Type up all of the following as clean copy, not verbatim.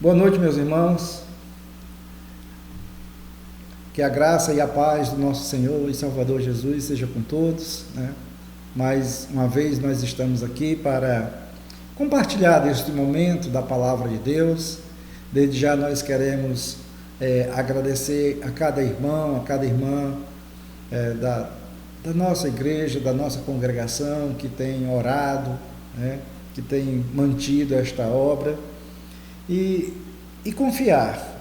Boa noite, meus irmãos. Que a graça e a paz do nosso Senhor e Salvador Jesus seja com todos, né? Mais uma vez nós estamos aqui para compartilhar deste momento da palavra de Deus. Desde já nós queremos agradecer a cada irmão, a cada irmã da nossa igreja, da nossa congregação, que tem orado, né? Que tem mantido esta obra, e confiar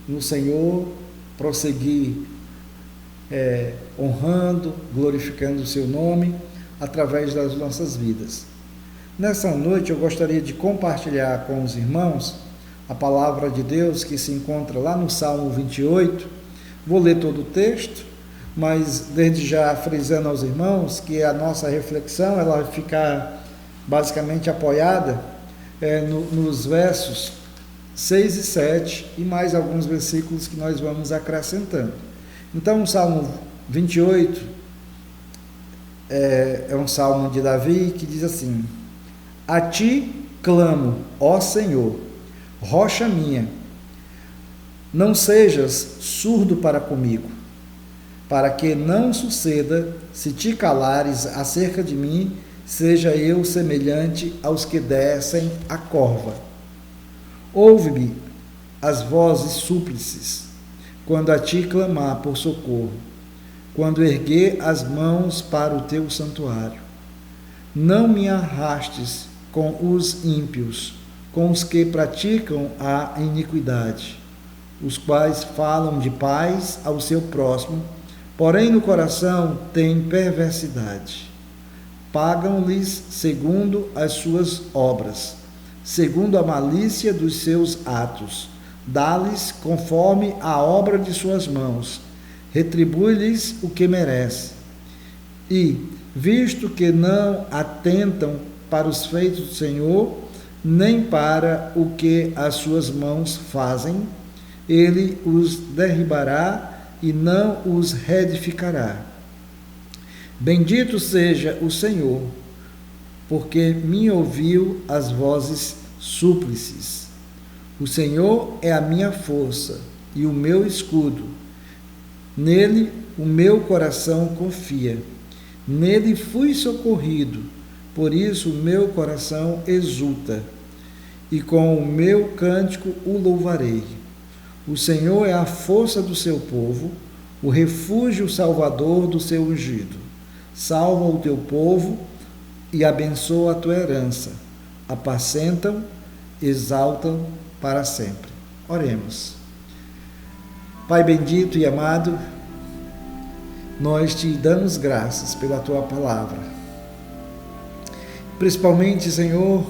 no Senhor, prosseguir honrando, glorificando o seu nome através das nossas vidas. Nessa noite eu gostaria de compartilhar com os irmãos a palavra de Deus que se encontra lá no Salmo 28. Vou ler todo o texto, mas desde já frisando aos irmãos que a nossa reflexão ela vai ficar basicamente apoiada nos versos 6 e 7 e mais alguns versículos que nós vamos acrescentando. Então o Salmo 28 é um salmo de Davi que diz assim: A ti clamo, ó Senhor, rocha minha, não sejas surdo para comigo, para que não suceda, se te calares acerca de mim, seja eu semelhante aos que descem a corva. Ouve-me as vozes súplices, quando a ti clamar por socorro, quando erguer as mãos para o teu santuário. Não me arrastes com os ímpios, com os que praticam a iniquidade, os quais falam de paz ao seu próximo, porém no coração têm perversidade. Pagam-lhes segundo as suas obras, segundo a malícia dos seus atos. Dá-lhes conforme a obra de suas mãos, retribui-lhes o que merece. E, visto que não atentam para os feitos do Senhor, nem para o que as suas mãos fazem, ele os derribará e não os reedificará. Bendito seja o Senhor, porque me ouviu as vozes súplices. O Senhor é a minha força e o meu escudo. Nele o meu coração confia. Nele fui socorrido, por isso o meu coração exulta. E com o meu cântico o louvarei. O Senhor é a força do seu povo, o refúgio salvador do seu ungido. Salva o teu povo e abençoa a tua herança. Apacentam, exaltam para sempre. Oremos. Pai bendito e amado, nós te damos graças pela tua palavra. Principalmente, Senhor,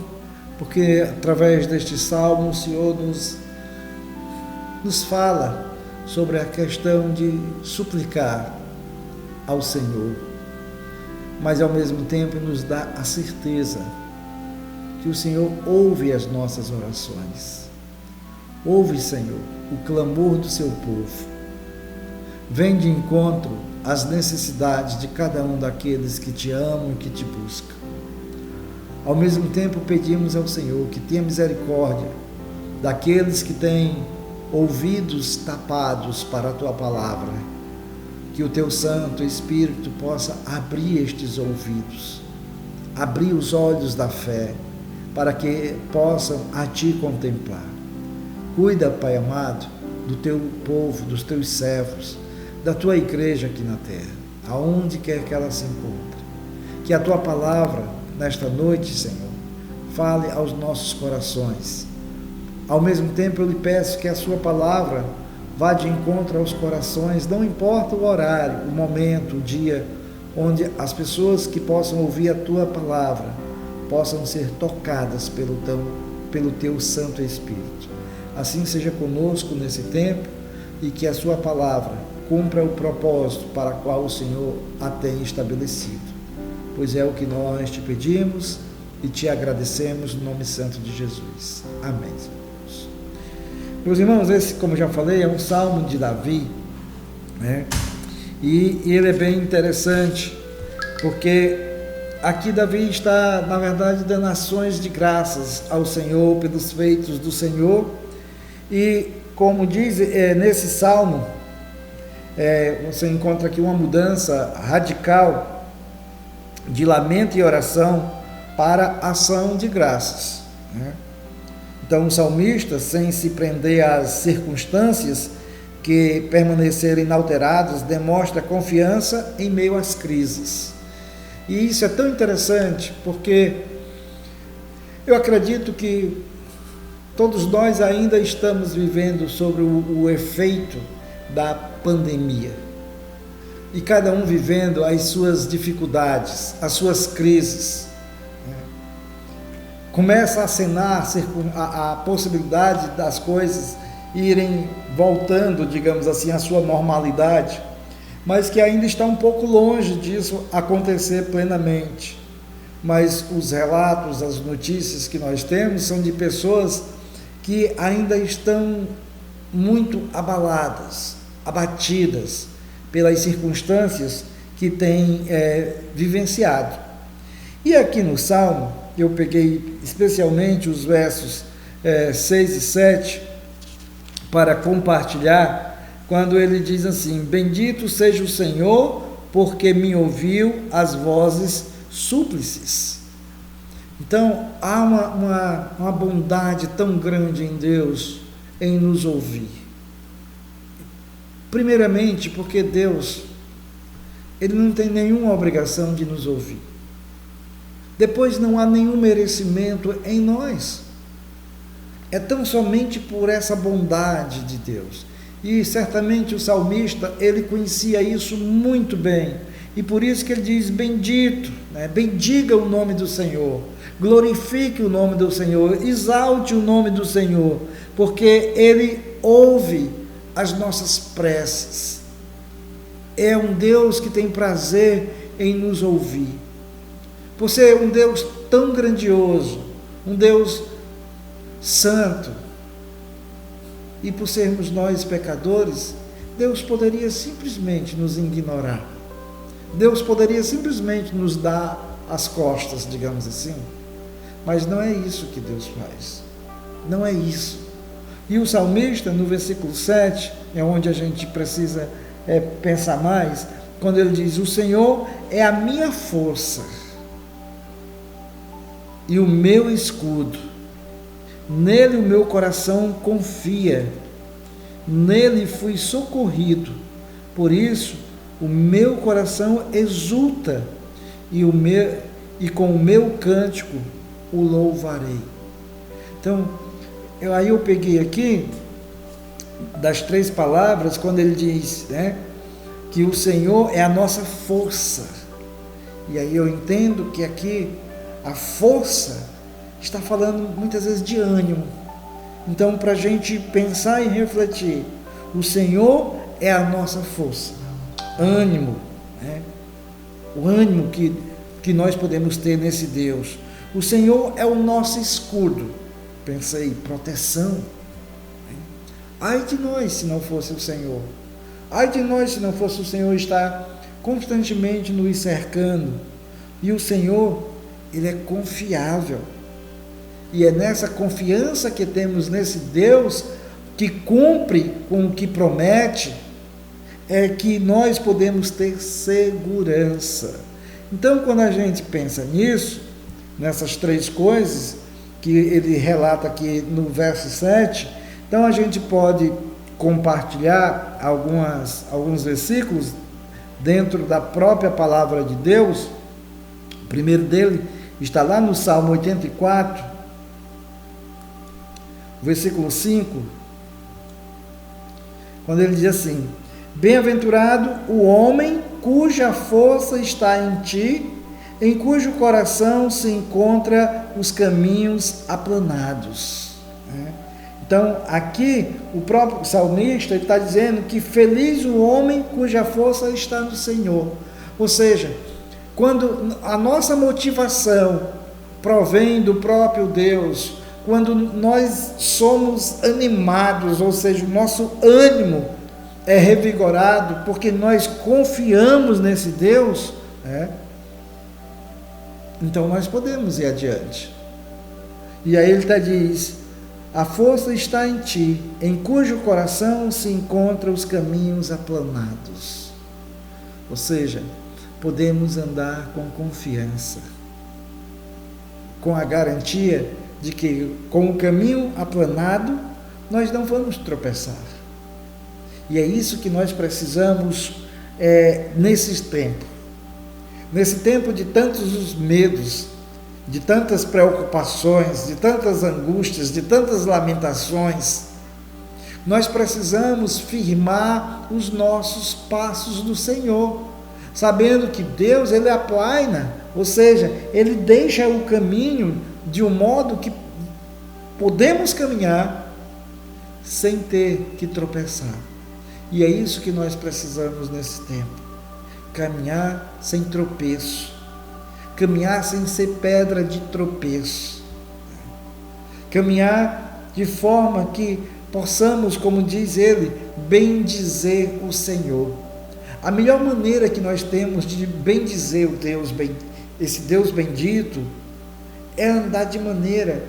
porque através deste salmo o Senhor nos fala sobre a questão de suplicar ao Senhor, mas ao mesmo tempo nos dá a certeza que o Senhor ouve as nossas orações. Ouve, Senhor, o clamor do seu povo. Vem de encontro às necessidades de cada um daqueles que te amam e que te buscam. Ao mesmo tempo pedimos ao Senhor que tenha misericórdia daqueles que têm ouvidos tapados para a tua palavra, que o teu Santo Espírito possa abrir estes ouvidos, abrir os olhos da fé, para que possam a ti contemplar. Cuida, Pai amado, do teu povo, dos teus servos, da tua igreja aqui na terra, aonde quer que ela se encontre. Que a tua palavra, nesta noite, Senhor, fale aos nossos corações. Ao mesmo tempo, eu lhe peço que a sua palavra vá de encontro aos corações, não importa o horário, o momento, o dia, onde as pessoas que possam ouvir a tua palavra possam ser tocadas pelo teu Santo Espírito. Assim seja conosco nesse tempo e que a sua palavra cumpra o propósito para o qual o Senhor a tem estabelecido. Pois é o que nós te pedimos e te agradecemos no nome santo de Jesus. Amém. Meus irmãos, esse, como já falei, é um salmo de Davi, né? E ele é bem interessante, porque aqui Davi está, na verdade, dando ações de graças ao Senhor pelos feitos do Senhor. E, como diz nesse salmo, você encontra aqui uma mudança radical de lamento e oração para ação de graças, né? Então, o salmista, sem se prender às circunstâncias que permaneceram inalteradas, demonstra confiança em meio às crises. E isso é tão interessante, porque eu acredito que todos nós ainda estamos vivendo sobre o efeito da pandemia. E cada um vivendo as suas dificuldades, as suas crises. Começa a acenar a possibilidade das coisas irem voltando, digamos assim, à sua normalidade, mas que ainda está um pouco longe disso acontecer plenamente. Mas os relatos, as notícias que nós temos são de pessoas que ainda estão muito abaladas, abatidas pelas circunstâncias que têm vivenciado. E aqui no Salmo, eu peguei especialmente os versos 6 e 7 para compartilhar, quando ele diz assim: bendito seja o Senhor, porque me ouviu as vozes súplices. Então, há uma bondade tão grande em Deus em nos ouvir. Primeiramente, porque Deus, Ele não tem nenhuma obrigação de nos ouvir. Depois, não há nenhum merecimento em nós. É tão somente por essa bondade de Deus. E certamente o salmista, ele conhecia isso muito bem. E por isso que ele diz: bendito, né? Bendiga o nome do Senhor, glorifique o nome do Senhor, exalte o nome do Senhor, porque Ele ouve as nossas preces. É um Deus que tem prazer em nos ouvir. Por ser um Deus tão grandioso, um Deus santo, e por sermos nós pecadores, Deus poderia simplesmente nos ignorar. Deus poderia simplesmente nos dar as costas, digamos assim. Mas não é isso que Deus faz. Não é isso. E o salmista, no versículo 7, é onde a gente precisa pensar mais, quando ele diz: o Senhor é a minha força e o meu escudo. Nele o meu coração confia, nele fui socorrido, por isso o meu coração exulta e com o meu cântico o louvarei. Então, eu peguei aqui das 3 palavras, quando ele diz, né, que o Senhor é a nossa força, e aí eu entendo que aqui a força está falando muitas vezes de ânimo. Então, para a gente pensar e refletir, o Senhor é a nossa força, ânimo, né? O ânimo que nós podemos ter nesse Deus. O Senhor é o nosso escudo. Pensei, proteção, né? Ai de nós se não fosse o Senhor. Ai de nós se não fosse o Senhor estar constantemente nos cercando. E o Senhor, Ele é confiável. E é nessa confiança que temos nesse Deus, que cumpre com o que promete, é que nós podemos ter segurança. Então, quando a gente pensa nisso, nessas 3 coisas que ele relata aqui no verso 7, então a gente pode compartilhar alguns versículos dentro da própria palavra de Deus. O primeiro dele está lá no Salmo 84, versículo 5, quando ele diz assim: bem-aventurado o homem cuja força está em ti, em cujo coração se encontra os caminhos aplanados. Então, aqui, o próprio salmista está dizendo que feliz o homem cuja força está no Senhor. Ou seja, quando a nossa motivação provém do próprio Deus, quando nós somos animados, ou seja, o nosso ânimo é revigorado, porque nós confiamos nesse Deus, então nós podemos ir adiante. E aí ele diz: a força está em ti, em cujo coração se encontram os caminhos aplanados. Ou seja, podemos andar com confiança, com a garantia de que com o caminho aplanado nós não vamos tropeçar. E é isso que nós precisamos nesse tempo de tantos medos, de tantas preocupações, de tantas angústias, de tantas lamentações. Nós precisamos firmar os nossos passos no Senhor, sabendo que Deus, Ele aplaina, ou seja, Ele deixa o caminho de um modo que podemos caminhar sem ter que tropeçar. E é isso que nós precisamos nesse tempo: caminhar sem tropeço, caminhar sem ser pedra de tropeço, caminhar de forma que possamos, como diz ele, bendizer o Senhor. A melhor maneira que nós temos de bendizer o Deus, esse Deus bendito, é andar de maneira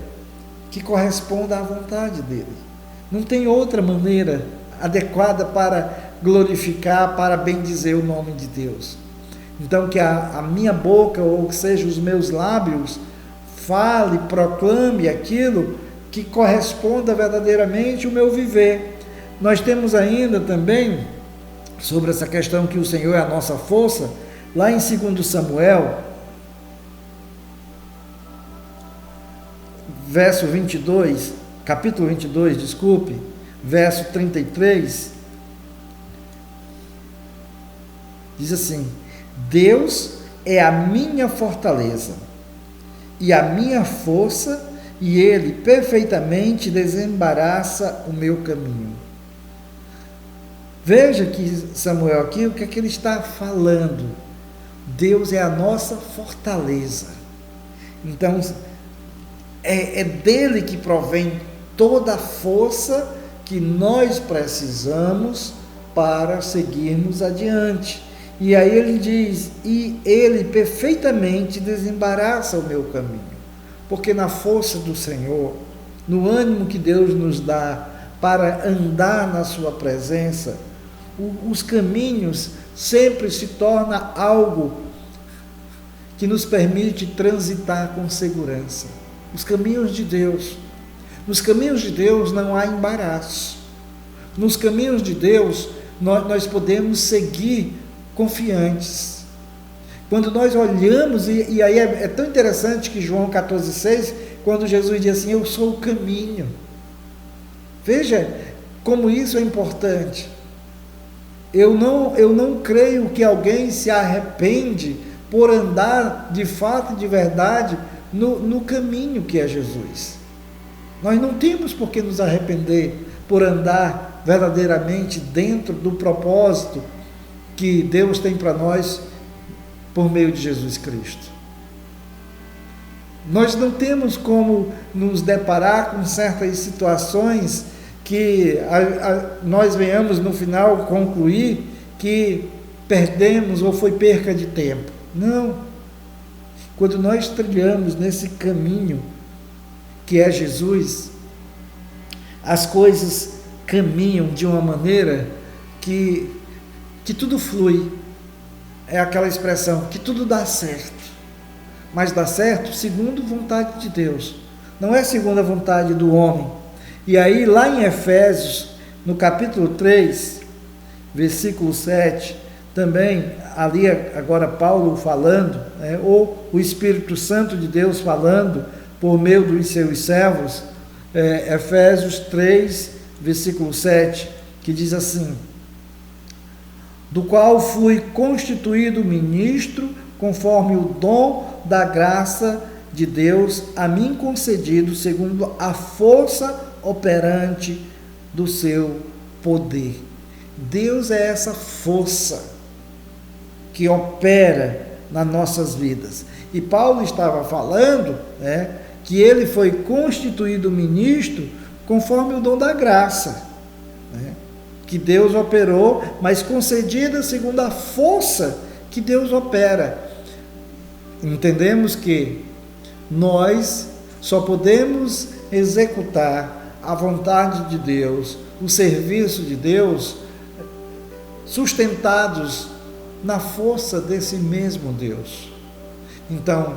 que corresponda à vontade dele. Não tem outra maneira adequada para glorificar, para bendizer o nome de Deus. Então que a minha boca, ou que seja os meus lábios, fale, proclame aquilo que corresponda verdadeiramente ao meu viver. Nós temos ainda também, sobre essa questão que o Senhor é a nossa força, lá em 2 Samuel, verso 22, capítulo 22, desculpe, verso 33, diz assim: Deus é a minha fortaleza e a minha força, e Ele perfeitamente desembaraça o meu caminho. Veja que Samuel aqui, o que é que ele está falando? Deus é a nossa fortaleza. Então, é dele que provém toda a força que nós precisamos para seguirmos adiante. E aí ele diz: e ele perfeitamente desembaraça o meu caminho. Porque na força do Senhor, no ânimo que Deus nos dá para andar na sua presença, os caminhos sempre se torna algo que nos permite transitar com segurança. Os caminhos de Deus. Nos caminhos de Deus não há embaraço. Nos caminhos de Deus nós podemos seguir confiantes. Quando nós olhamos, e aí é tão interessante que João 14,6, quando Jesus diz assim: eu sou o caminho. Veja como isso é importante. Eu não creio que alguém se arrepende por andar de fato e de verdade no caminho que é Jesus. Nós não temos por que nos arrepender por andar verdadeiramente dentro do propósito que Deus tem para nós por meio de Jesus Cristo. Nós não temos como nos deparar com certas situações que nós venhamos no final concluir que perdemos ou foi perca de tempo. Não. Quando nós trilhamos nesse caminho que é Jesus, as coisas caminham de uma maneira que tudo flui. É aquela expressão, que tudo dá certo. Mas dá certo segundo a vontade de Deus. Não é segundo a vontade do homem. E aí lá em Efésios, no capítulo 3, versículo 7, também ali agora Paulo falando, ou o Espírito Santo de Deus falando por meio dos seus servos, Efésios 3, versículo 7, que diz assim: do qual fui constituído ministro conforme o dom da graça de Deus a mim concedido segundo a força operante do seu poder. Deus é essa força que opera nas nossas vidas. E Paulo estava falando, que ele foi constituído ministro conforme o dom da graça, que Deus operou, mas concedida segundo a força que Deus opera. entendemos que nós só podemos executar a vontade de Deus, o serviço de Deus, sustentados na força desse mesmo Deus. Então,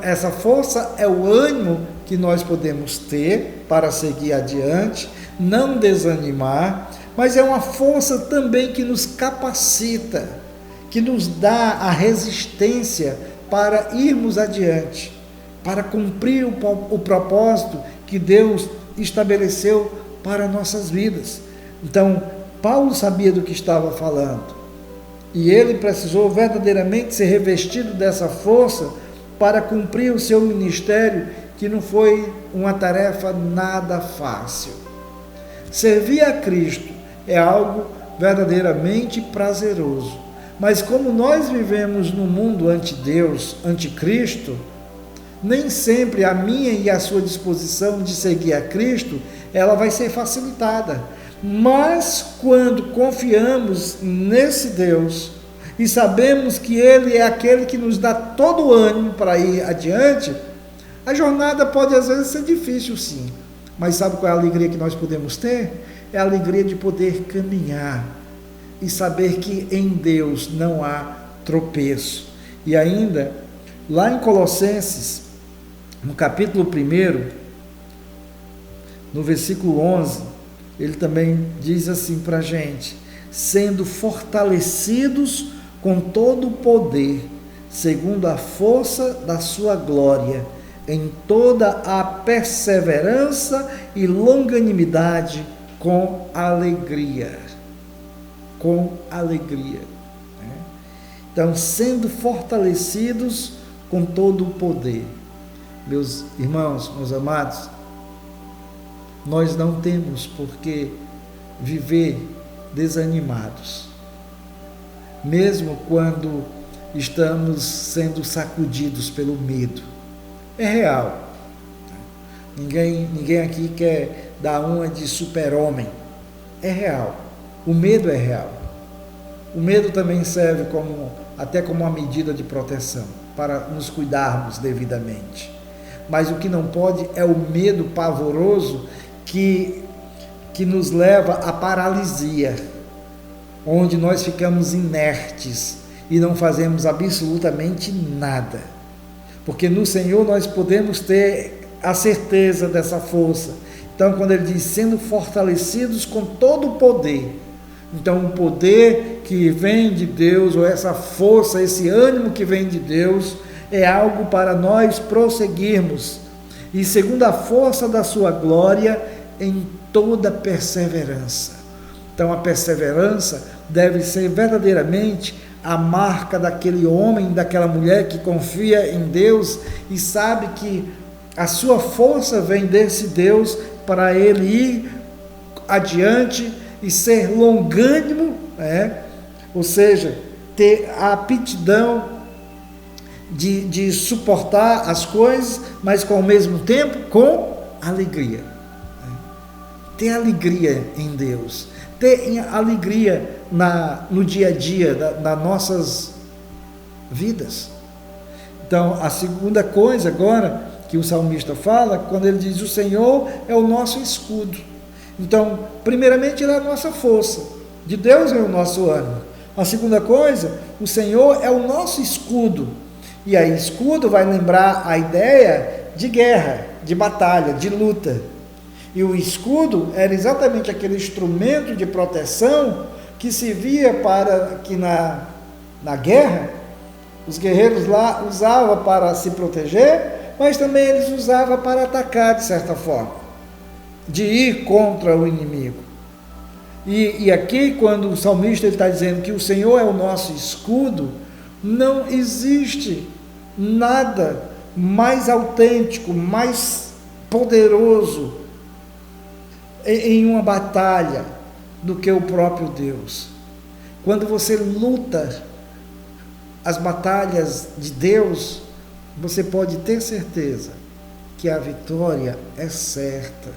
essa força é o ânimo que nós podemos ter para seguir adiante, não desanimar, mas é uma força também que nos capacita, que nos dá a resistência para irmos adiante, para cumprir o propósito que Deus estabeleceu para nossas vidas. Então, Paulo sabia do que estava falando, e ele precisou verdadeiramente ser revestido dessa força para cumprir o seu ministério, que não foi uma tarefa nada fácil. Servir a Cristo é algo verdadeiramente prazeroso, mas como nós vivemos num mundo anti-Deus, anticristo, nem sempre a minha e a sua disposição de seguir a Cristo, ela vai ser facilitada. Mas quando confiamos nesse Deus e sabemos que Ele é aquele que nos dá todo o ânimo para ir adiante, a jornada pode às vezes ser difícil, sim. Mas sabe qual é a alegria que nós podemos ter? É a alegria de poder caminhar e saber que em Deus não há tropeço. E ainda, lá em Colossenses, no capítulo 1, no versículo 11, ele também diz assim para a gente: sendo fortalecidos com todo o poder, segundo a força da sua glória, em toda a perseverança e longanimidade, com alegria. Com alegria. Então, sendo fortalecidos com todo o poder. Meus irmãos, meus amados, nós não temos por que viver desanimados, mesmo quando estamos sendo sacudidos pelo medo. É real. Ninguém aqui quer dar uma de super-homem. É real. O medo é real. O medo também serve até como uma medida de proteção, para nos cuidarmos devidamente. Mas o que não pode é o medo pavoroso que nos leva à paralisia, onde nós ficamos inertes e não fazemos absolutamente nada. Porque no Senhor nós podemos ter a certeza dessa força. Então, quando ele diz, sendo fortalecidos com todo o poder, então o poder que vem de Deus, ou essa força, esse ânimo que vem de Deus, é algo para nós prosseguirmos, e segundo a força da sua glória, em toda perseverança. Então a perseverança deve ser verdadeiramente a marca daquele homem, daquela mulher que confia em Deus e sabe que a sua força vem desse Deus para ele ir adiante e ser longânimo, ou seja, ter a aptidão de suportar as coisas, mas com, ao mesmo tempo com alegria. Ter alegria em Deus, ter alegria no dia a dia das nossas vidas. Então, a segunda coisa agora que o salmista fala, quando ele diz, o Senhor é o nosso escudo. Então, primeiramente, ele é a nossa força, de Deus é o nosso ânimo. A segunda coisa, o Senhor é o nosso escudo. E aí, escudo vai lembrar a ideia de guerra, de batalha, de luta. E o escudo era exatamente aquele instrumento de proteção que se via para que na guerra, os guerreiros lá usavam para se proteger, mas também eles usavam para atacar de certa forma, de ir contra o inimigo. E aqui, quando o salmista está dizendo que o Senhor é o nosso escudo, não existe nada mais autêntico, mais poderoso em uma batalha do que o próprio Deus. Quando você luta as batalhas de Deus, você pode ter certeza que a vitória é certa.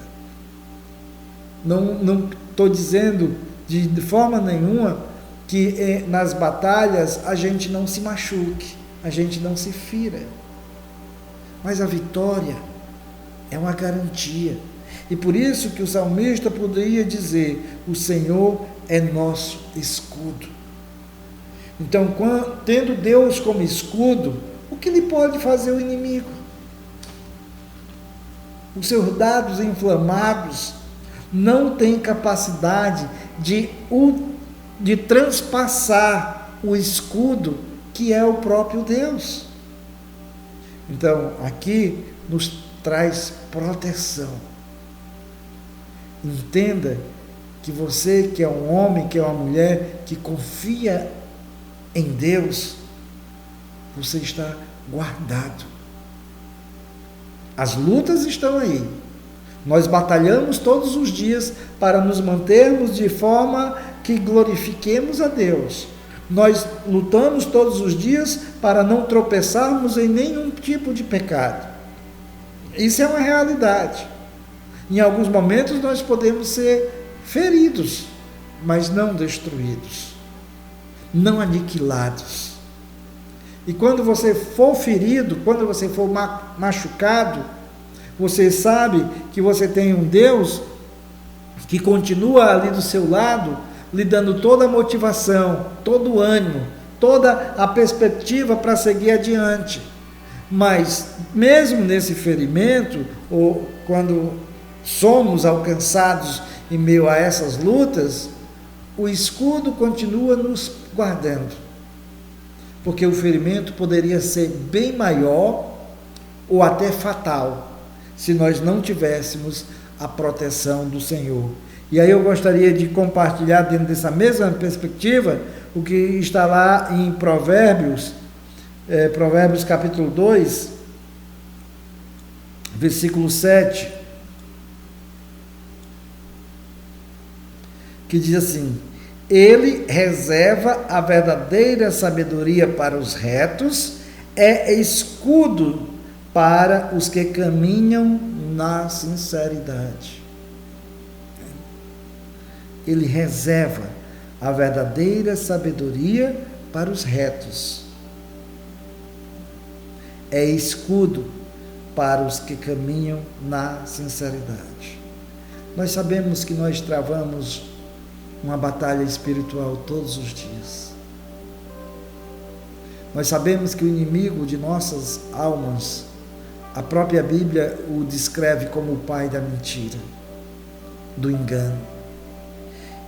Não estou dizendo de forma nenhuma que nas batalhas a gente não se machuque, a gente não se fira. Mas a vitória é uma garantia. E por isso que o salmista poderia dizer: o Senhor é nosso escudo. Então, tendo Deus como escudo, o que lhe pode fazer o inimigo? Os seus dardos inflamados não têm capacidade de transpassar o escudo que é o próprio Deus. Então, aqui nos traz proteção. Entenda que você, que é um homem, que é uma mulher, que confia em Deus, você está guardado. As lutas estão aí. Nós batalhamos todos os dias para nos mantermos de forma que glorifiquemos a Deus. Nós lutamos todos os dias para não tropeçarmos em nenhum tipo de pecado. Isso é uma realidade. Em alguns momentos nós podemos ser feridos, mas não destruídos, não aniquilados. E quando você for ferido, quando você for machucado, você sabe que você tem um Deus que continua ali do seu lado, lhe dando toda a motivação, todo o ânimo, toda a perspectiva para seguir adiante. Mas mesmo nesse ferimento, ou quando somos alcançados em meio a essas lutas, o escudo continua nos guardando. Porque o ferimento poderia ser bem maior ou até fatal, se nós não tivéssemos a proteção do Senhor. E aí eu gostaria de compartilhar dentro dessa mesma perspectiva o que está lá em Provérbios, Provérbios capítulo 2, versículo 7, que diz assim: ele reserva a verdadeira sabedoria para os retos, é escudo para os que caminham na sinceridade. Ele reserva a verdadeira sabedoria para os retos. É escudo para os que caminham na sinceridade. Nós sabemos que nós travamos uma batalha espiritual todos os dias. Nós sabemos que o inimigo de nossas almas, a própria Bíblia o descreve como o pai da mentira, do engano.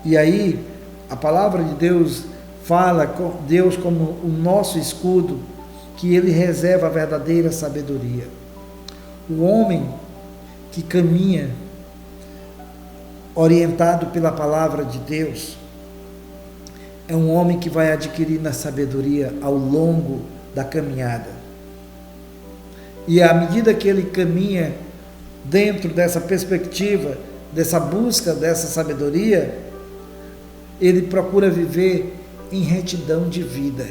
E aí, a palavra de Deus fala com Deus como o nosso escudo, que ele reserva a verdadeira sabedoria. O homem que caminha orientado pela palavra de Deus é um homem que vai adquirindo a sabedoria ao longo da caminhada. E à medida que ele caminha dentro dessa perspectiva, dessa busca dessa sabedoria, ele procura viver em retidão de vida.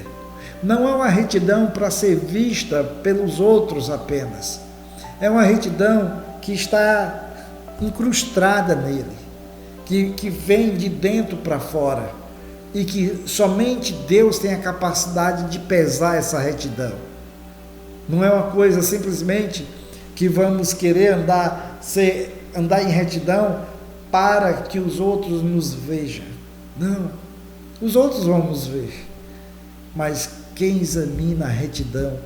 Não é uma retidão para ser vista pelos outros apenas. É uma retidão que está incrustada nele, que vem de dentro para fora, e que somente Deus tem a capacidade de pesar essa retidão. Não é uma coisa simplesmente que vamos querer andar em retidão para que os outros nos vejam. Não, os outros vão nos ver, mas quem examina a retidão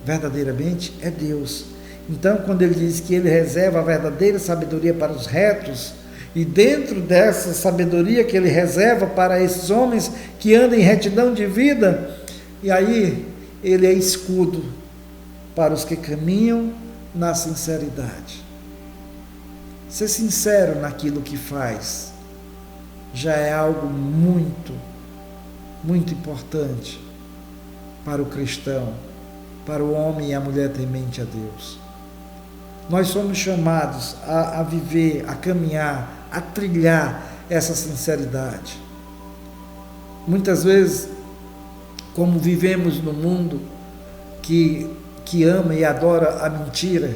verdadeiramente é Deus. Então, quando ele diz que ele reserva a verdadeira sabedoria para os retos, e dentro dessa sabedoria que ele reserva para esses homens que andam em retidão de vida, e aí ele é escudo para os que caminham na sinceridade. Ser sincero naquilo que faz já é algo muito, muito importante para o cristão, para o homem e a mulher temente a Deus. Nós somos chamados a viver, a caminhar, a trilhar essa sinceridade. Muitas vezes, como vivemos no mundo que ama e adora a mentira,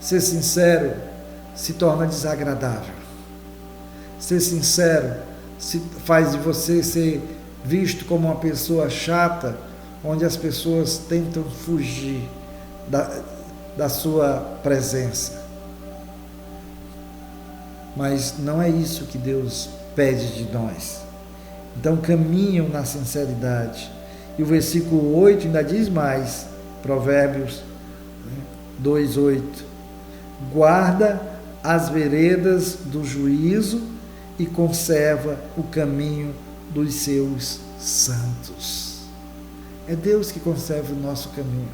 ser sincero se torna desagradável. Ser sincero faz de você ser visto como uma pessoa chata onde as pessoas tentam fugir da sua presença. Mas não é isso que Deus pede de nós. Então caminham na sinceridade. E o versículo 8 ainda diz mais, Provérbios 2:8. Guarda as veredas do juízo e conserva o caminho dos seus santos. É Deus que conserva o nosso caminho,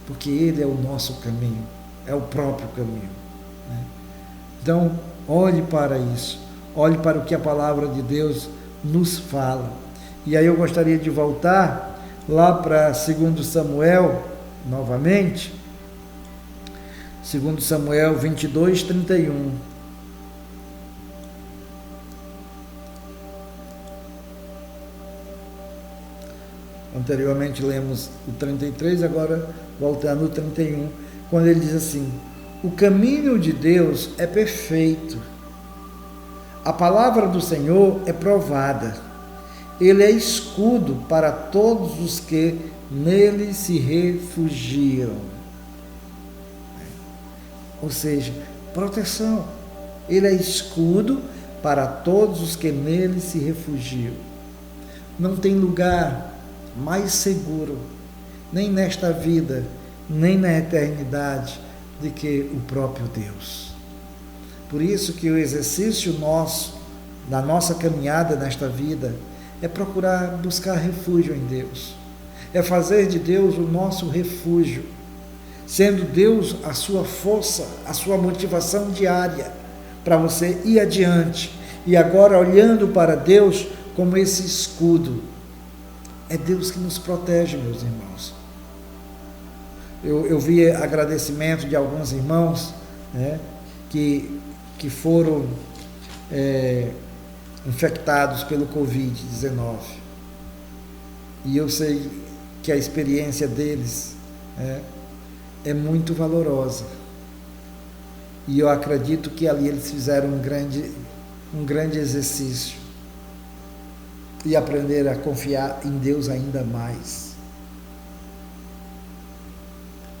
porque Ele é o nosso caminho, é o próprio caminho, né? Então, olhe para isso, olhe para o que a palavra de Deus nos fala. E aí eu gostaria de voltar lá para 2 Samuel, novamente, 2 Samuel 22:31. Anteriormente lemos o 33, agora voltando no 31, quando ele diz assim: o caminho de Deus é perfeito, a palavra do Senhor é provada, ele é escudo para todos os que nele se refugiam. Ou seja, proteção. Ele é escudo para todos os que nele se refugiam. Não tem lugar mais seguro, nem nesta vida, nem na eternidade, do que o próprio Deus. Por isso que o exercício nosso, da nossa caminhada nesta vida, é procurar buscar refúgio em Deus. É fazer de Deus o nosso refúgio, sendo Deus a sua força, a sua motivação diária para você ir adiante. E agora olhando para Deus como esse escudo. É Deus que nos protege, meus irmãos. Eu vi agradecimento de alguns irmãos, né, que foram infectados pelo Covid-19. E eu sei que a experiência deles é muito valorosa. E eu acredito que ali eles fizeram um grande exercício e aprenderam a confiar em Deus ainda mais.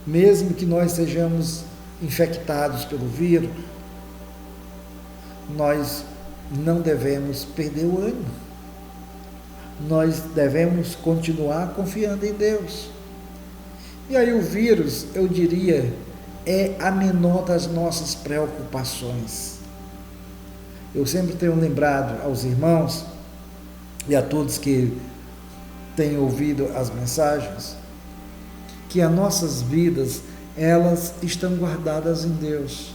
Mesmo que nós sejamos infectados pelo vírus, nós não devemos perder o ânimo. Nós devemos continuar confiando em Deus. E aí o vírus, eu diria, é a menor das nossas preocupações. Eu sempre tenho lembrado aos irmãos e a todos que têm ouvido as mensagens, que as nossas vidas, elas estão guardadas em Deus,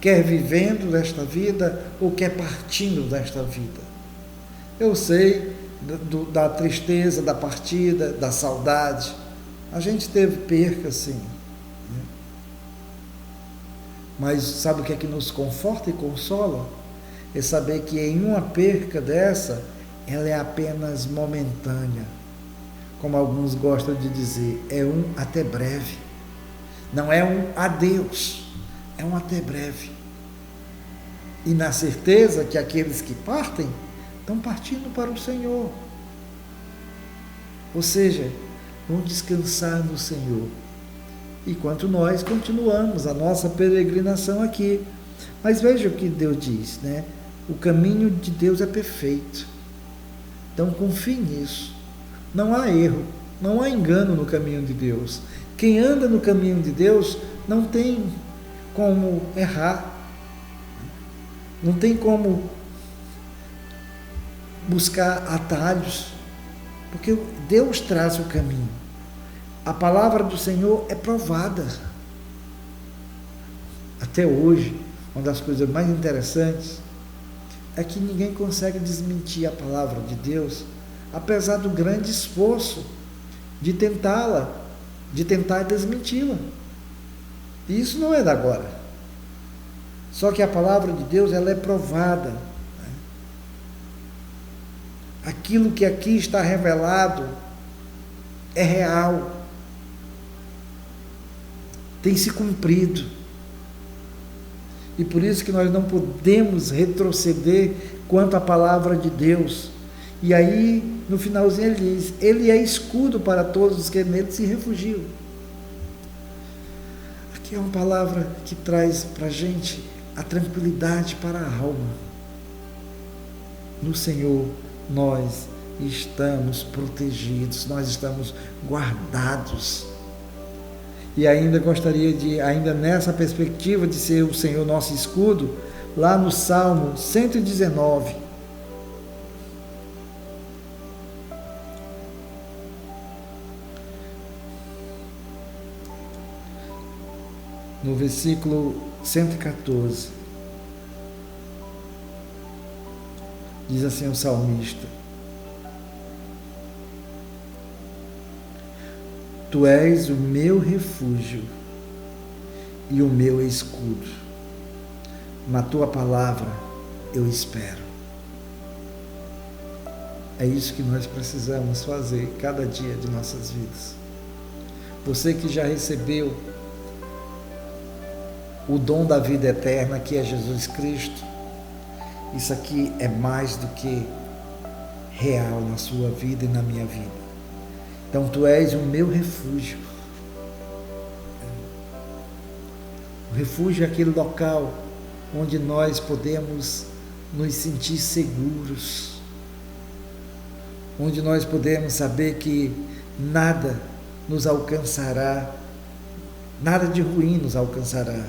quer vivendo desta vida ou quer partindo desta vida. Eu sei da tristeza, da partida, da saudade. A gente teve perca, sim, né? Mas sabe o que é que nos conforta e consola? É saber que em uma perca dessa, ela é apenas momentânea. Como alguns gostam de dizer, é um até breve. Não é um adeus, é um até breve. E na certeza que aqueles que partem, estão partindo para o Senhor. Ou seja, vão descansar no Senhor. Enquanto nós continuamos a nossa peregrinação aqui. Mas veja o que Deus diz, né? O caminho de Deus é perfeito. Então confie nisso. Não há erro, não há engano no caminho de Deus. Quem anda no caminho de Deus não tem como errar. Não tem como buscar atalhos, porque Deus traz o caminho. A palavra do Senhor é provada. Até hoje, uma das coisas mais interessantes é que ninguém consegue desmentir a palavra de Deus, apesar do grande esforço de tentar desmenti-la. E isso não é da agora. Só que a palavra de Deus, ela é provada. Aquilo que aqui está revelado é real. Tem se cumprido. E por isso que nós não podemos retroceder quanto à palavra de Deus. E aí, no finalzinho, ele diz: Ele é escudo para todos os que nele se refugiam. Aqui é uma palavra que traz para a gente a tranquilidade para a alma. No Senhor, nós estamos protegidos, nós estamos guardados. E ainda gostaria de, ainda nessa perspectiva de ser o Senhor nosso escudo, lá no Salmo 119, no versículo 114, diz assim o salmista: Tu és o meu refúgio e o meu escudo. Na tua palavra eu espero. É isso que nós precisamos fazer cada dia de nossas vidas. Você que já recebeu o dom da vida eterna, que é Jesus Cristo, isso aqui é mais do que real na sua vida e na minha vida. Então, tu és o meu refúgio. O refúgio é aquele local onde nós podemos nos sentir seguros, onde nós podemos saber que nada nos alcançará, nada de ruim nos alcançará.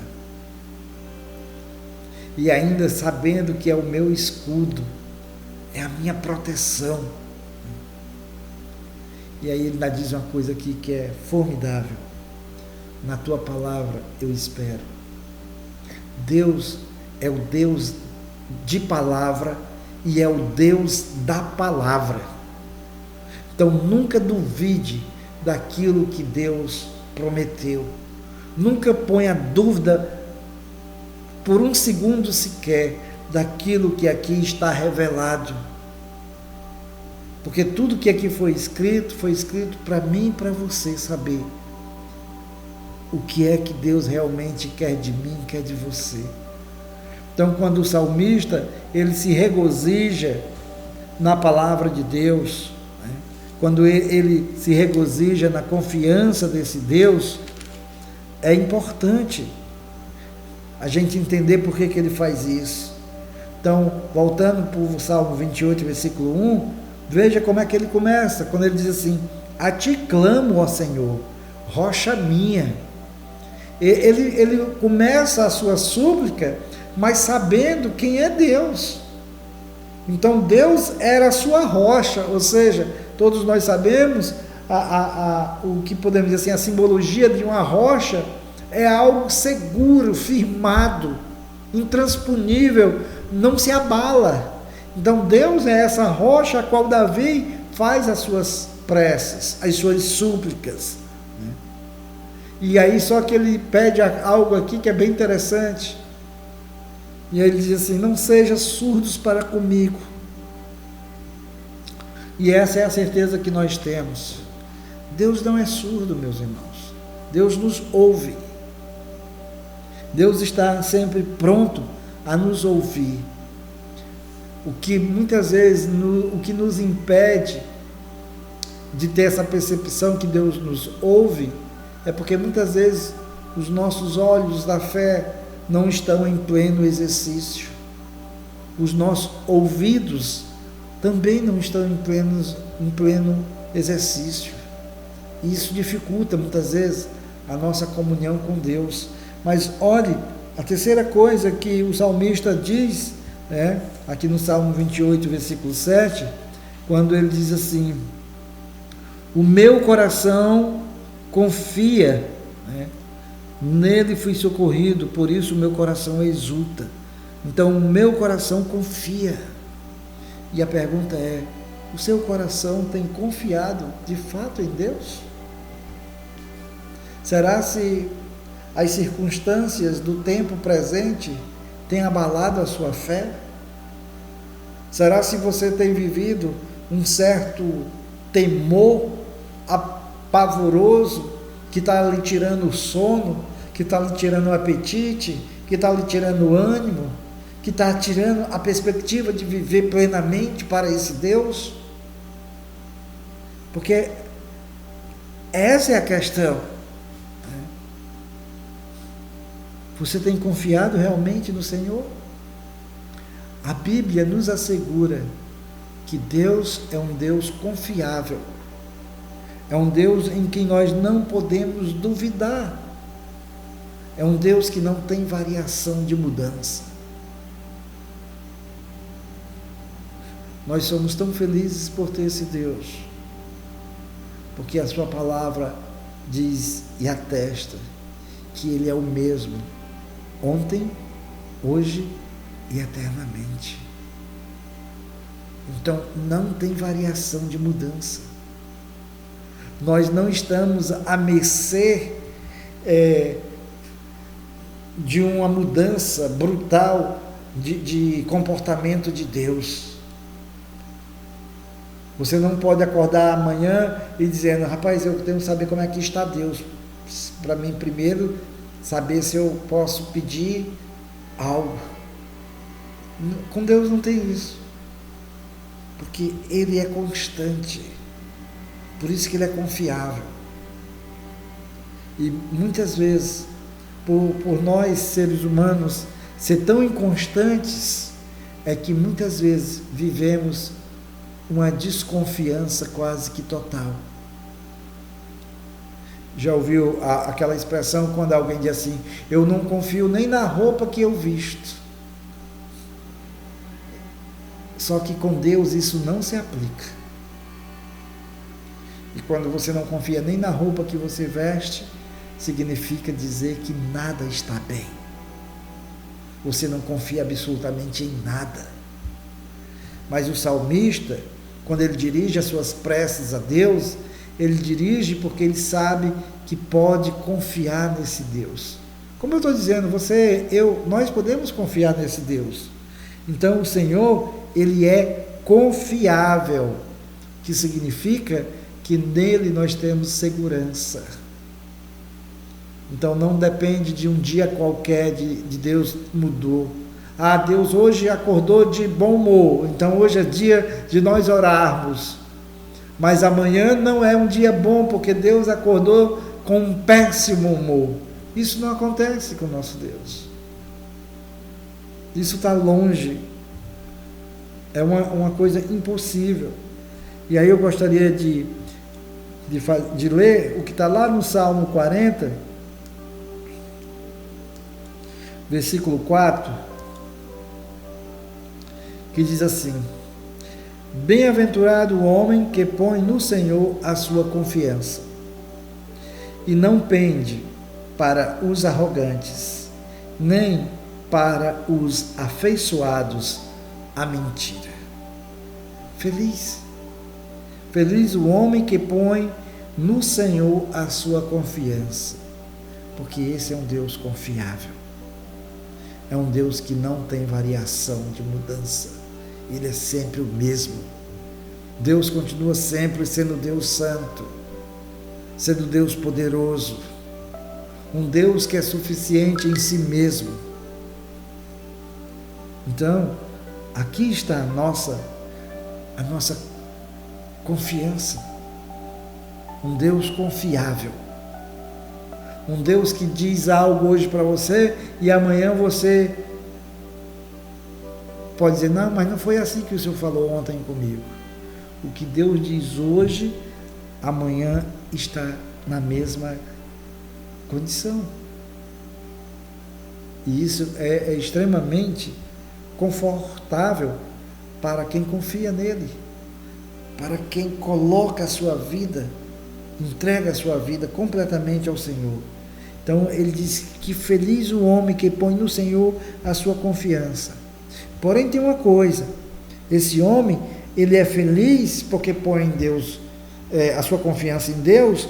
E ainda sabendo que é o meu escudo, é a minha proteção. E aí ele ainda diz uma coisa aqui que é formidável: na tua palavra eu espero. Deus é o Deus de palavra e é o Deus da palavra. Então nunca duvide daquilo que Deus prometeu. Nunca ponha dúvida por um segundo sequer daquilo que aqui está revelado. Porque tudo que aqui foi escrito para mim e para você saber o que é que Deus realmente quer de mim, quer de você. Então, quando o salmista, ele se regozija na palavra de Deus, né? Quando ele se regozija na confiança desse Deus, é importante a gente entender por que ele faz isso. Então, voltando para o Salmo 28, versículo 1, veja como é que ele começa, quando ele diz assim: a ti clamo, ó Senhor, rocha minha. Ele começa a sua súplica, mas sabendo quem é Deus. Então Deus era a sua rocha, ou seja, todos nós sabemos o que podemos dizer assim, a simbologia de uma rocha é algo seguro, firmado, intransponível, não se abala. Então Deus é essa rocha a qual Davi faz as suas preces, as suas súplicas. E aí só que ele pede algo aqui que é bem interessante. E aí ele diz assim: não sejam surdos para comigo. E essa é a certeza que nós temos. Deus não é surdo, meus irmãos. Deus nos ouve. Deus está sempre pronto a nos ouvir. O que muitas vezes, o que nos impede de ter essa percepção que Deus nos ouve, é porque muitas vezes os nossos olhos da fé não estão em pleno exercício. Os nossos ouvidos também não estão em pleno exercício. E isso dificulta muitas vezes a nossa comunhão com Deus. Mas olhe, a terceira coisa que o salmista diz, né, aqui no Salmo 28, versículo 7, quando ele diz assim: o meu coração confia, né, nele fui socorrido, por isso o meu coração exulta. Então o meu coração confia. E a pergunta é: o seu coração tem confiado de fato em Deus? Será se as circunstâncias do tempo presente têm abalado a sua fé? Será se você tem vivido um certo temor pavoroso que está lhe tirando o sono, que está lhe tirando o apetite, que está lhe tirando o ânimo, que está tirando a perspectiva de viver plenamente para esse Deus? Porque essa é a questão. Você tem confiado realmente no Senhor? A Bíblia nos assegura que Deus é um Deus confiável. É um Deus em quem nós não podemos duvidar. É um Deus que não tem variação de mudança. Nós somos tão felizes por ter esse Deus, porque a sua palavra diz e atesta que Ele é o mesmo, ontem, hoje e eternamente. Então, não tem variação de mudança. Nós não estamos à mercê de uma mudança brutal de comportamento de Deus. Você não pode acordar amanhã e dizendo, rapaz, eu tenho que saber como é que está Deus. Para mim, primeiro, saber se eu posso pedir algo. Com Deus não tem isso. Porque Ele é constante. Por isso que Ele é confiável. E muitas vezes, por nós, seres humanos, ser tão inconstantes, é que muitas vezes vivemos uma desconfiança quase que total. Já ouviu aquela expressão quando alguém diz assim, eu não confio nem na roupa que eu visto? Só que com Deus isso não se aplica. E quando você não confia nem na roupa que você veste, significa dizer que nada está bem. Você não confia absolutamente em nada. Mas o salmista, quando ele dirige as suas preces a Deus, ele dirige porque ele sabe que pode confiar nesse Deus. Como eu estou dizendo, nós podemos confiar nesse Deus. Então o Senhor, Ele é confiável, que significa que nele nós temos segurança. Então não depende de um dia qualquer de Deus mudou. Ah, Deus hoje acordou de bom humor, então hoje é dia de nós orarmos. Mas amanhã não é um dia bom, porque Deus acordou com um péssimo humor. Isso não acontece com o nosso Deus. Isso está longe. É uma coisa impossível. E aí eu gostaria de ler o que está lá no Salmo 40, versículo 4, que diz assim: bem-aventurado o homem que põe no Senhor a sua confiança e não pende para os arrogantes, nem para os afeiçoados à mentira. Feliz o homem que põe no Senhor a sua confiança, porque esse é um Deus confiável, é um Deus que não tem variação de mudança. Ele é sempre o mesmo. Deus continua sempre sendo Deus santo, sendo Deus poderoso, um Deus que é suficiente em si mesmo. Então, aqui está a nossa confiança. Um Deus confiável. Um Deus que diz algo hoje para você e amanhã você pode dizer, não, mas não foi assim que o Senhor falou ontem comigo. O que Deus diz hoje, amanhã está na mesma condição. E isso é extremamente confortável para quem confia nele, para quem coloca a sua vida, entrega a sua vida completamente ao Senhor. Então ele diz que feliz o homem que põe no Senhor a sua confiança. Porém tem uma coisa, esse homem, ele é feliz porque põe em Deus, a sua confiança em Deus,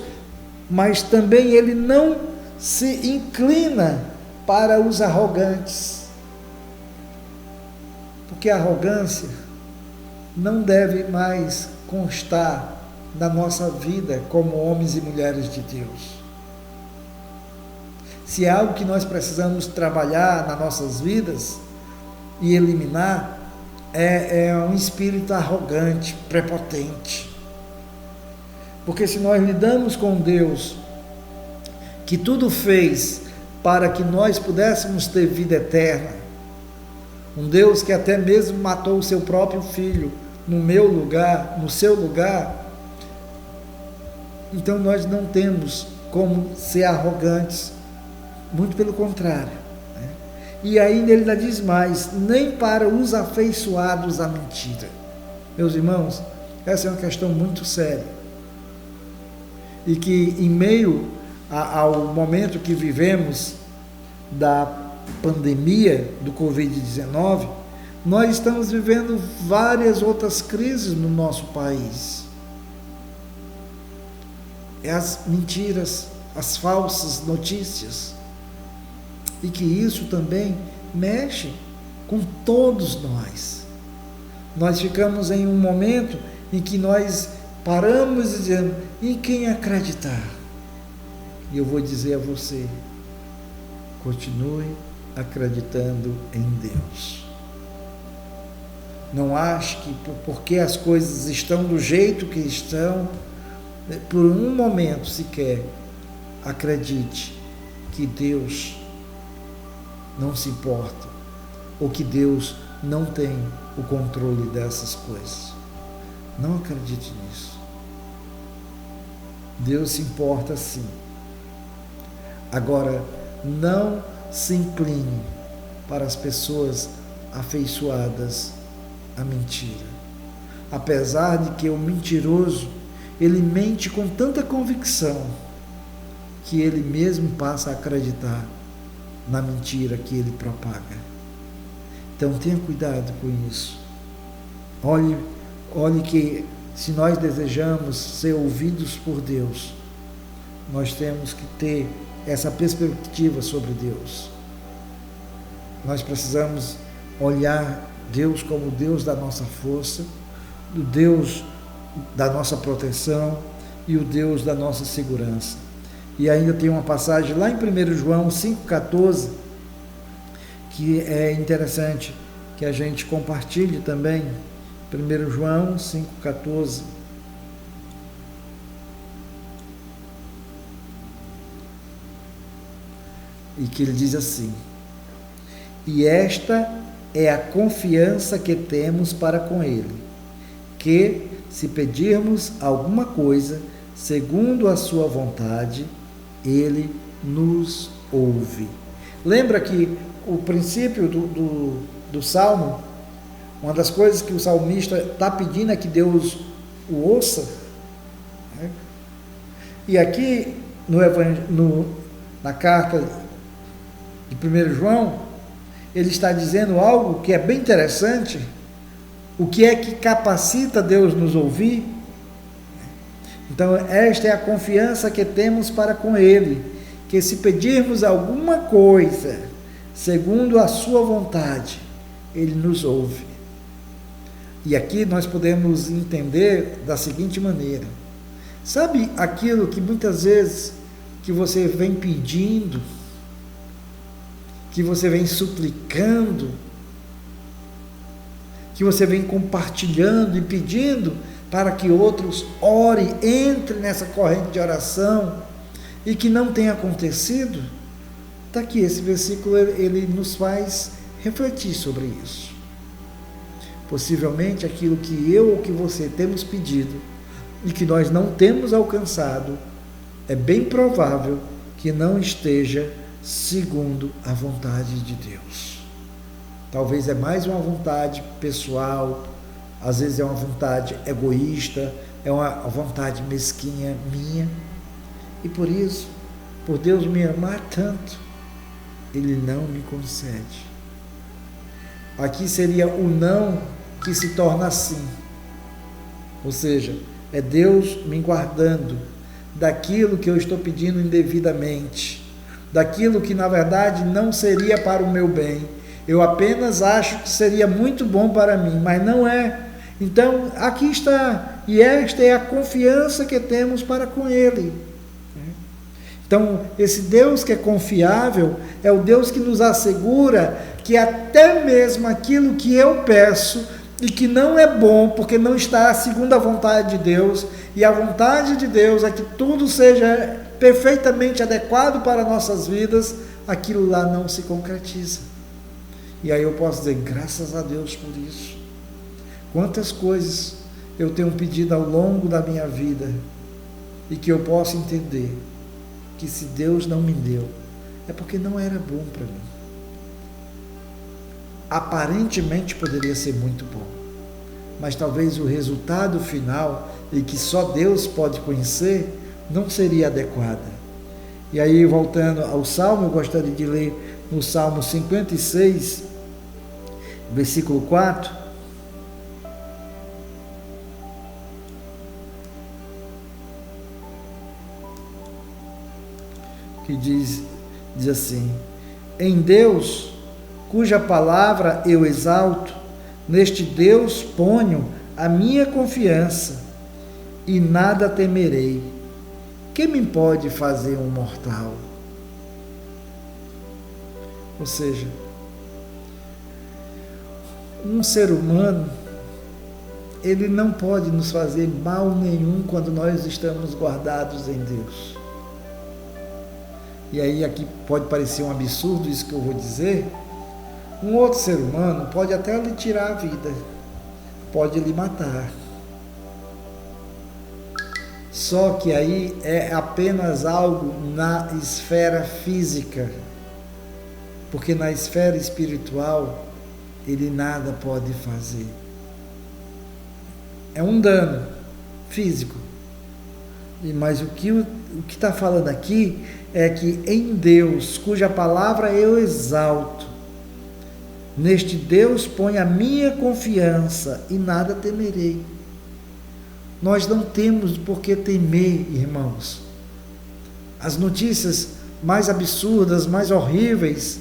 mas também ele não se inclina para os arrogantes. Porque a arrogância não deve mais constar na nossa vida como homens e mulheres de Deus. Se é algo que nós precisamos trabalhar nas nossas vidas, e eliminar é um espírito arrogante, prepotente. Porque se nós lidamos com Deus, que tudo fez para que nós pudéssemos ter vida eterna, um Deus que até mesmo matou o seu próprio filho no meu lugar, no seu lugar, então nós não temos como ser arrogantes, muito pelo contrário, né? E ainda ele ainda diz mais: nem para os afeiçoados à mentira. Meus irmãos, essa é uma questão muito séria, e que em meio ao momento que vivemos da pandemia do Covid-19, nós estamos vivendo várias outras crises no nosso país. As mentiras, as falsas notícias, e que isso também mexe com todos nós. Nós ficamos em um momento em que nós paramos dizendo: em quem acreditar? E eu vou dizer a você: continue acreditando em Deus. Não ache que porque as coisas estão do jeito que estão, por um momento sequer acredite que Deus não se importa, ou que Deus não tem o controle dessas coisas. Não acredite nisso. Deus se importa sim. Agora, não se incline para as pessoas afeiçoadas à mentira. Apesar de que o mentiroso, ele mente com tanta convicção que ele mesmo passa a acreditar na mentira que ele propaga. Então tenha cuidado com isso. Olhe que se nós desejamos ser ouvidos por Deus, nós temos que ter essa perspectiva sobre Deus. Nós precisamos olhar Deus como o Deus da nossa força, o Deus da nossa proteção e o Deus da nossa segurança. E ainda tem uma passagem lá em 1 João 5,14, que é interessante que a gente compartilhe também. 1 João 5,14. E que ele diz assim: e esta é a confiança que temos para com Ele, que, se pedirmos alguma coisa segundo a sua vontade, Ele nos ouve. Lembra que o princípio do Salmo, uma das coisas que o salmista está pedindo é que Deus o ouça, né? E aqui na carta de 1 João, ele está dizendo algo que é bem interessante. O que é que capacita Deus nos ouvir? Então, esta é a confiança que temos para com Ele, que se pedirmos alguma coisa segundo a sua vontade, Ele nos ouve. E aqui nós podemos entender da seguinte maneira: sabe aquilo que muitas vezes que você vem pedindo, que você vem suplicando, que você vem compartilhando e pedindo para que outros orem, entrem nessa corrente de oração, e que não tem acontecido? Está aqui, esse versículo ele nos faz refletir sobre isso. Possivelmente aquilo que eu ou que você temos pedido e que nós não temos alcançado, é bem provável que não esteja segundo a vontade de Deus. Talvez é mais uma vontade pessoal, às vezes é uma vontade egoísta, é uma vontade mesquinha minha, e por isso, por Deus me amar tanto, Ele não me concede. Aqui seria o não que se torna sim, ou seja, é Deus me guardando daquilo que eu estou pedindo indevidamente, daquilo que na verdade não seria para o meu bem. Eu apenas acho que seria muito bom para mim, mas não é. Então, aqui está, e esta é a confiança que temos para com Ele. Então, esse Deus que é confiável, é o Deus que nos assegura que até mesmo aquilo que eu peço e que não é bom, porque não está segundo a vontade de Deus, e a vontade de Deus é que tudo seja perfeitamente adequado para nossas vidas, aquilo lá não se concretiza. E aí eu posso dizer, graças a Deus por isso. Quantas coisas eu tenho pedido ao longo da minha vida e que eu posso entender que se Deus não me deu, é porque não era bom para mim. Aparentemente poderia ser muito bom, mas talvez o resultado final, e que só Deus pode conhecer, não seria adequada. E aí, voltando ao Salmo, eu gostaria de ler no Salmo 56, versículo 4, que diz assim: em Deus, cuja palavra eu exalto, neste Deus ponho a minha confiança, e nada temerei. Que me pode fazer um mortal? Ou seja, um ser humano, ele não pode nos fazer mal nenhum quando nós estamos guardados em Deus. E aí aqui pode parecer um absurdo isso que eu vou dizer. Um outro ser humano pode até lhe tirar a vida, pode lhe matar. Só que aí é apenas algo na esfera física, porque na esfera espiritual ele nada pode fazer. É um dano físico. Mas o que está falando aqui é que em Deus, cuja palavra eu exalto, neste Deus põe a minha confiança e nada temerei. Nós não temos por que temer, irmãos. As notícias mais absurdas, mais horríveis,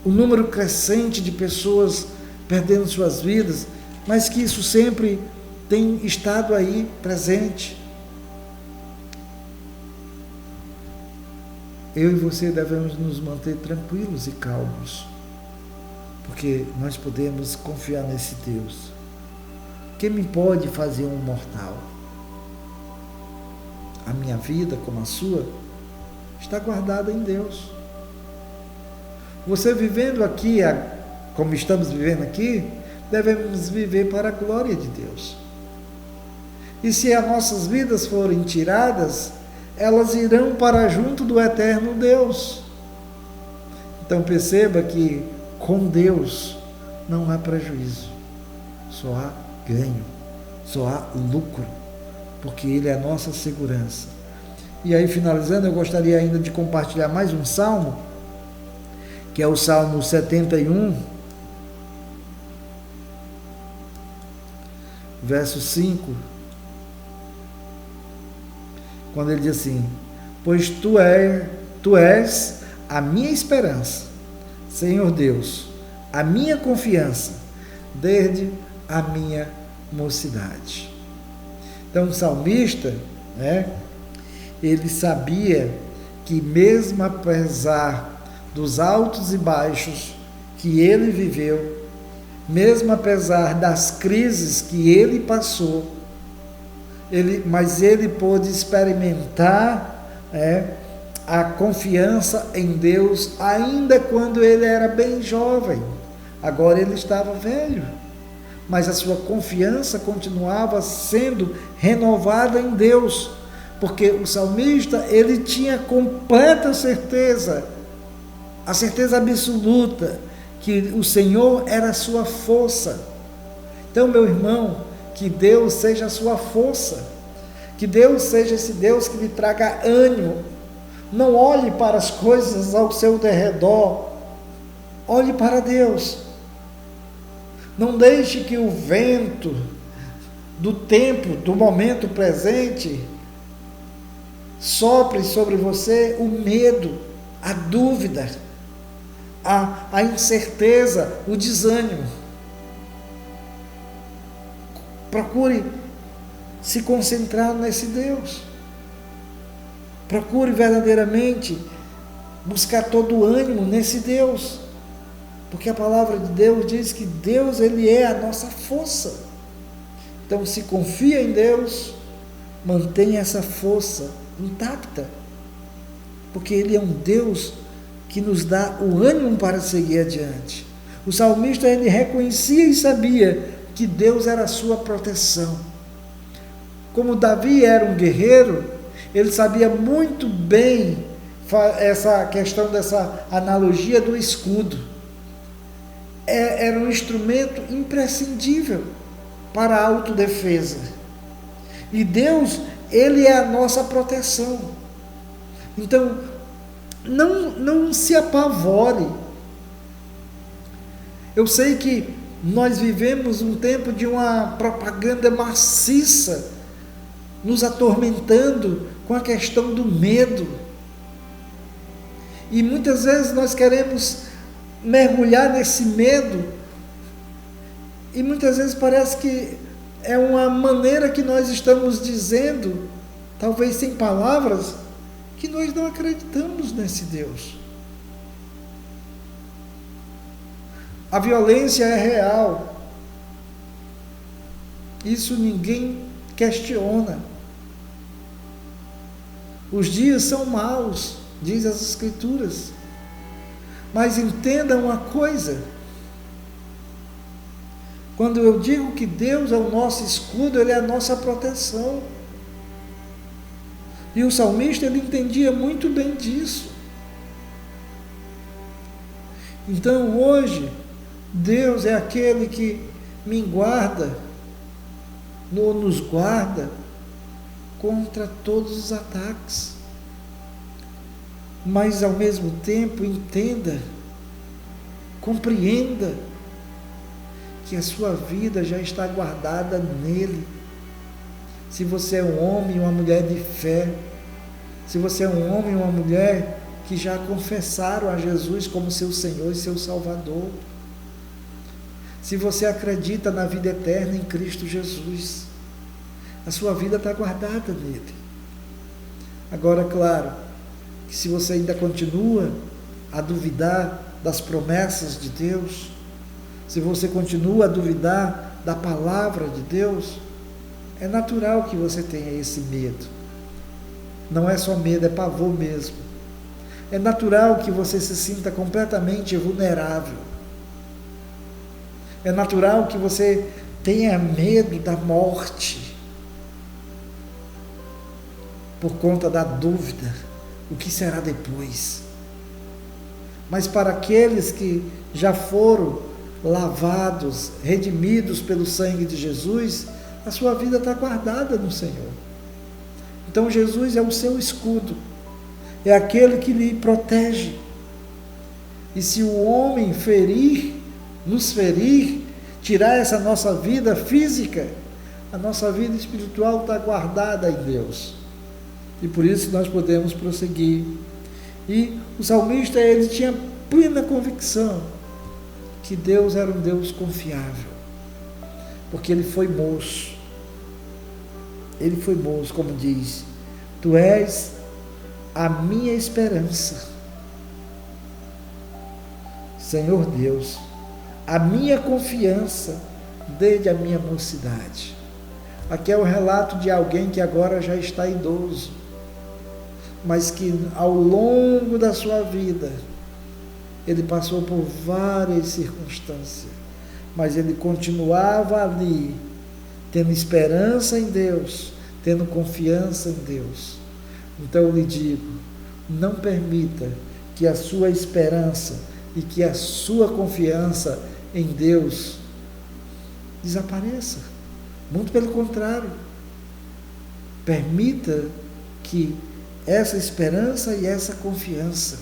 o número crescente de pessoas perdendo suas vidas, mas que isso sempre tem estado aí presente. Eu e você devemos nos manter tranquilos e calmos, porque nós podemos confiar nesse Deus. Quem me pode fazer um mortal? A minha vida, como a sua, está guardada em Deus. Você vivendo aqui, como estamos vivendo aqui, devemos viver para a glória de Deus. E se as nossas vidas forem tiradas, elas irão para junto do eterno Deus. Então perceba que com Deus não há prejuízo, só há ganho, só há lucro, porque Ele é a nossa segurança. E aí, finalizando, eu gostaria ainda de compartilhar mais um salmo, que é o Salmo 71, verso 5, quando ele diz assim: pois tu és a minha esperança, Senhor Deus, a minha confiança, desde a minha mocidade. Então o salmista, ele sabia que mesmo apesar dos altos e baixos que ele viveu, mesmo apesar das crises que ele passou, mas ele pôde experimentar a confiança em Deus ainda quando ele era bem jovem. Agora ele estava velho, mas a sua confiança continuava sendo renovada em Deus, porque o salmista, ele tinha completa certeza, a certeza absoluta, que o Senhor era a sua força. Então, meu irmão, que Deus seja a sua força, que Deus seja esse Deus que lhe traga ânimo. Não olhe para as coisas ao seu derredor, olhe para Deus. Não deixe que o vento do tempo, do momento presente, sopre sobre você o medo, a dúvida, a incerteza, o desânimo. Procure se concentrar nesse Deus. Procure verdadeiramente buscar todo o ânimo nesse Deus. Porque a palavra de Deus diz que Deus, Ele é a nossa força. Então, se confia em Deus, mantenha essa força intacta. Porque Ele é um Deus que nos dá o ânimo para seguir adiante. O salmista, ele reconhecia e sabia que Deus era a sua proteção. Como Davi era um guerreiro, ele sabia muito bem essa questão dessa analogia do escudo. Era um instrumento imprescindível para a autodefesa. E Deus, Ele é a nossa proteção. Então, não se apavore. Eu sei que nós vivemos um tempo de uma propaganda maciça, nos atormentando com a questão do medo. E muitas vezes nós queremos mergulhar nesse medo, e muitas vezes parece que é uma maneira que nós estamos dizendo, talvez sem palavras, que nós não acreditamos nesse Deus. A violência é real, isso ninguém questiona. Os dias são maus, diz as Escrituras. Mas entenda uma coisa: quando eu digo que Deus é o nosso escudo, Ele é a nossa proteção. E o salmista, ele entendia muito bem disso. Então hoje, Deus é aquele que me guarda, nos guarda contra todos os ataques. Mas ao mesmo tempo entenda, compreenda que a sua vida já está guardada nele. Se você é um homem e uma mulher de fé, se você é um homem e uma mulher que já confessaram a Jesus como seu Senhor e seu Salvador, se você acredita na vida eterna em Cristo Jesus, a sua vida está guardada nele. Agora, claro, que se você ainda continua a duvidar das promessas de Deus, se você continua a duvidar da palavra de Deus, é natural que você tenha esse medo. Não é só medo, é pavor mesmo. É natural que você se sinta completamente vulnerável. É natural que você tenha medo da morte, por conta da dúvida, o que será depois. Mas para aqueles que já foram lavados, redimidos pelo sangue de Jesus, a sua vida está guardada no Senhor. Então Jesus é o seu escudo, é aquele que lhe protege. E se o homem nos ferir, tirar essa nossa vida física, a nossa vida espiritual está guardada em Deus. E por isso nós podemos prosseguir. E o salmista, ele tinha plena convicção que Deus era um Deus confiável, porque ele foi moço. Ele foi moço, como diz: Tu és a minha esperança, Senhor Deus, a minha confiança desde a minha mocidade. Aqui é o relato de alguém que agora já está idoso, mas que ao longo da sua vida, ele passou por várias circunstâncias, mas ele continuava ali, tendo esperança em Deus, tendo confiança em Deus. Então eu lhe digo, não permita que a sua esperança e que a sua confiança em Deus desapareça. Muito pelo contrário, permita que essa esperança e essa confiança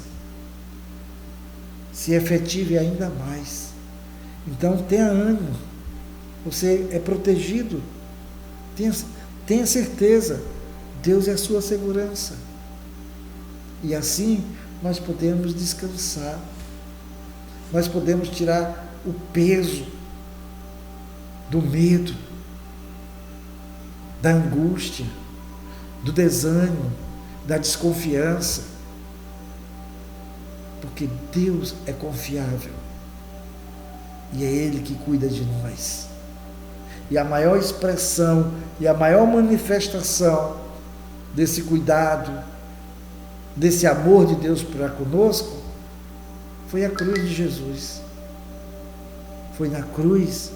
se efetive ainda mais. Então tenha ânimo, você é protegido, tenha certeza, Deus é a sua segurança. E assim nós podemos descansar, nós podemos tirar o peso do medo, da angústia, do desânimo, da desconfiança, porque Deus é confiável. e é Ele que cuida de nós. E a maior expressão e a maior manifestação desse cuidado, desse amor de Deus para conosco, foi a cruz de Jesus. Foi na cruz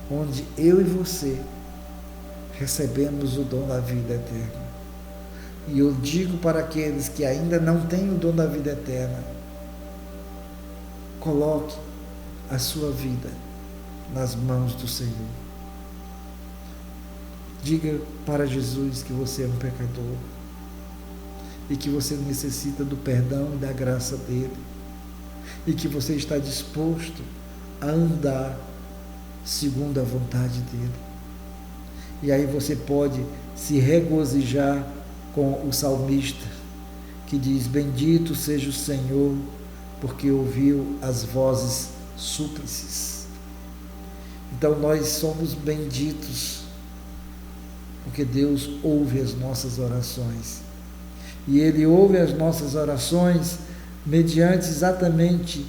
onde eu e você recebemos o dom da vida eterna. E eu digo para aqueles que ainda não têm o dom da vida eterna, coloque a sua vida nas mãos do Senhor. Diga para Jesus que você é um pecador e que você necessita do perdão e da graça dele, e que você está disposto a andar segundo a vontade dele. E aí você pode se regozijar com o salmista, que diz: bendito seja o Senhor, porque ouviu as vozes súplices. Então nós somos benditos, porque Deus ouve as nossas orações. E Ele ouve as nossas orações mediante exatamente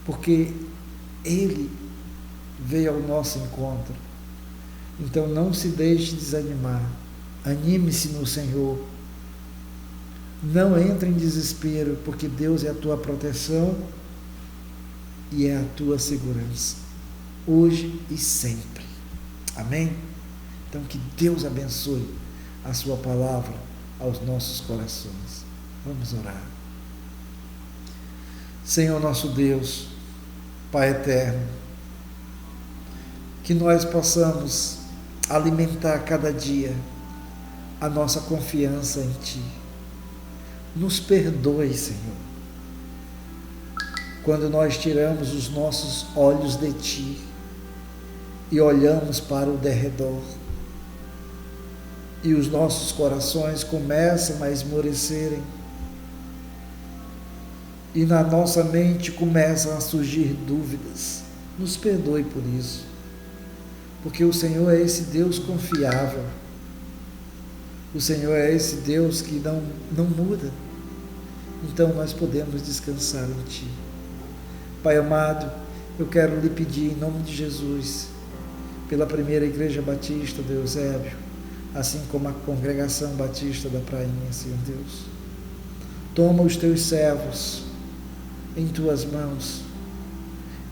porque Ele veio ao nosso encontro. Então não se deixe desanimar, anime-se no Senhor, não entre em desespero, porque Deus é a tua proteção e é a tua segurança, hoje e sempre. Amém? Então que Deus abençoe a sua palavra aos nossos corações. Vamos orar. Senhor nosso Deus, Pai eterno, que nós possamos alimentar cada dia a nossa confiança em Ti. Nos perdoe, Senhor, quando nós tiramos os nossos olhos de Ti e olhamos para o derredor, e os nossos corações começam a esmorecerem, e na nossa mente começam a surgir dúvidas. Nos perdoe por isso, porque o Senhor é esse Deus confiável, o Senhor é esse Deus que não muda. Então nós podemos descansar em Ti. Pai amado, eu quero lhe pedir em nome de Jesus, pela primeira Igreja Batista de Eusébio, assim como a Congregação Batista da Prainha, Senhor Deus. Toma os Teus servos em Tuas mãos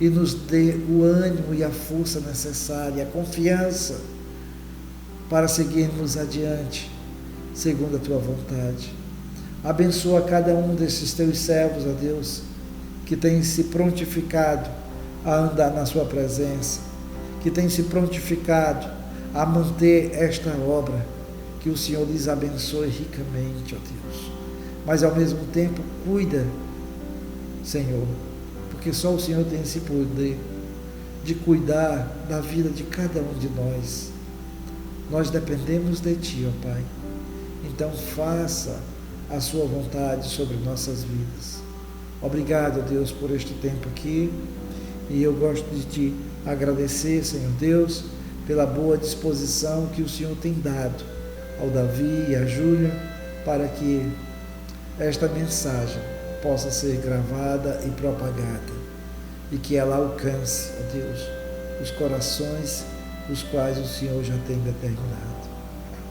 e nos dê o ânimo e a força necessária, a confiança para seguirmos adiante, segundo a Tua vontade. Abençoa cada um desses Teus servos, ó Deus, que tem se prontificado a andar na Sua presença, que tem se prontificado a manter esta obra, que o Senhor lhes abençoe ricamente, ó Deus. Mas ao mesmo tempo, cuida, Senhor, porque só o Senhor tem esse poder de cuidar da vida de cada um de nós. Nós dependemos de Ti, ó Pai. Então faça a Sua vontade sobre nossas vidas. Obrigado, Deus, por este tempo aqui, e eu gosto de Te agradecer, Senhor Deus, pela boa disposição que o Senhor tem dado ao Davi e à Júlia, para que esta mensagem possa ser gravada e propagada, e que ela alcance, ó Deus, os corações os quais o Senhor já tem determinado.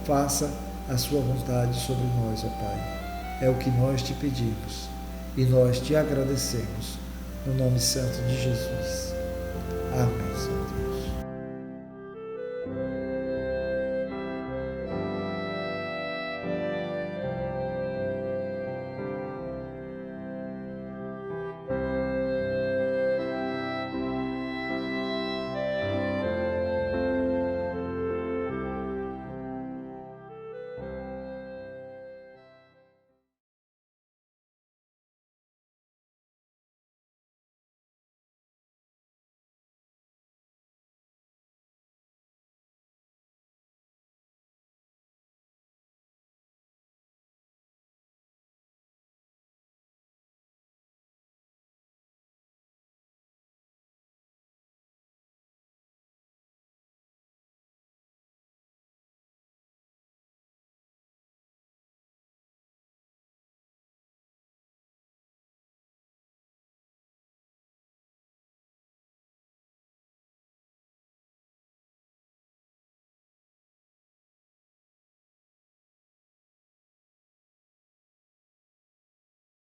Faça a Sua vontade sobre nós, ó Pai. É o que nós Te pedimos e nós Te agradecemos, no nome santo de Jesus. Amém.